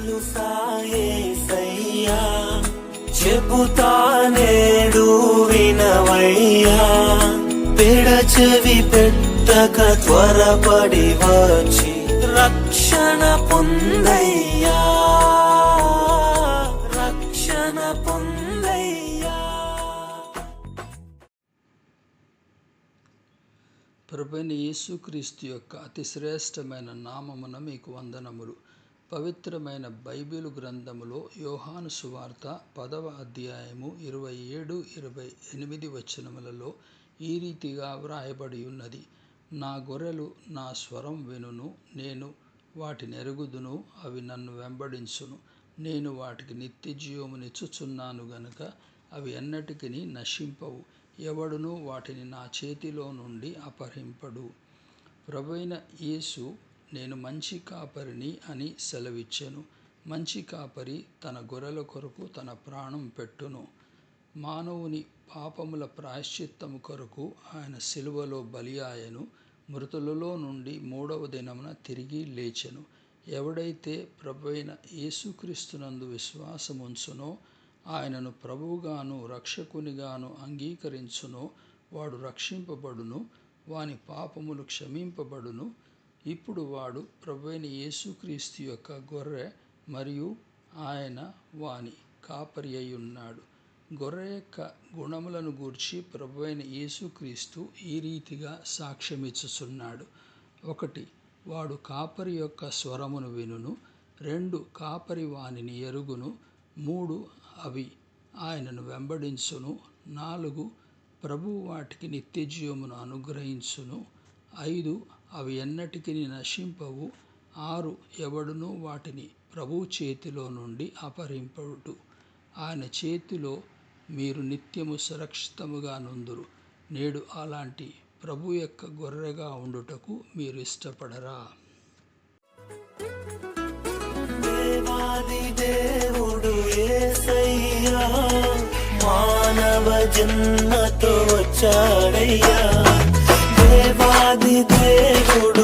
తెలుసా యేసయ్యా, చెబుతా నేడు వినవయ్యా, పెడచెవి పెట్టక త్వరపడి వచ్చి రక్షణ పొందయ్యా, రక్షణ పొందయ్యా. ప్రభువైన యేసుక్రీస్తు యొక్క అతి శ్రేష్టమైన నామమున మీకు వందనములు. పవిత్రమైన బైబిలు గ్రంథములో యోహాను సువార్త 10వ అధ్యాయము 27-28 వచనములలో ఈ రీతిగా వ్రాయబడి ఉన్నది. నా గొర్రెలు నా స్వరం వినును, నేను వాటిని ఎరుగుదును, అవి నన్ను వెంబడించును. నేను వాటికి నిత్య జీవమునిచ్చుచున్నాను గనుక అవి ఎన్నటికిని నశింపవు. ఎవడును వాటిని నా చేతిలో నుండి అపహరింపడు. ప్రభువైన యేసు నేను మంచి కాపరిని అని సెలవిచ్చెను. మంచి కాపరి తన గొర్రెల కొరకు తన ప్రాణం పెట్టును. మానవుని పాపముల ప్రాయశ్చిత్తము కొరకు ఆయన సిలువలో బలి ఆయను. మృతులలో నుండి 3వ దినమున తిరిగి లేచెను. ఎవడైతే ప్రభువైన యేసుక్రీస్తునందు విశ్వాసముంచునో, ఆయనను ప్రభువుగాను రక్షకునిగాను అంగీకరించునో వాడు రక్షింపబడును, వాని పాపములు క్షమింపబడును. ఇప్పుడు వాడు ప్రభువైన యేసుక్రీస్తు యొక్క గొర్రె మరియు ఆయన వాని కాపరి అయి ఉన్నాడు. గొర్రె యొక్క గుణములను గూర్చి ప్రభువైన యేసుక్రీస్తు ఈ రీతిగా సాక్ష్యమిచ్చుచున్నాడు. 1, వాడు కాపరి యొక్క స్వరమును వినును. 2, కాపరి వానిని ఎరుగును. 3, అవి ఆయనను వెంబడించును. 4, ప్రభువు వాటికి నిత్య జీవమును అనుగ్రహించును. 5, అవి ఎన్నటికి నశింపవు. 6, ఎవడునూ వాటిని ప్రభువు చేతిలో నుండి అపహరింపడు. ఆయన చేతిలో మీరు నిత్యము సురక్షితముగా నుందురు. నేడు అలాంటి ప్రభు యొక్క గొర్రెగా ఉండుటకు మీరు ఇష్టపడరా? దేవాది దేవుడు యేసయ్యా, మానవ జన్మతో వచ్చాడయ్యా. దేవాది దేవుడు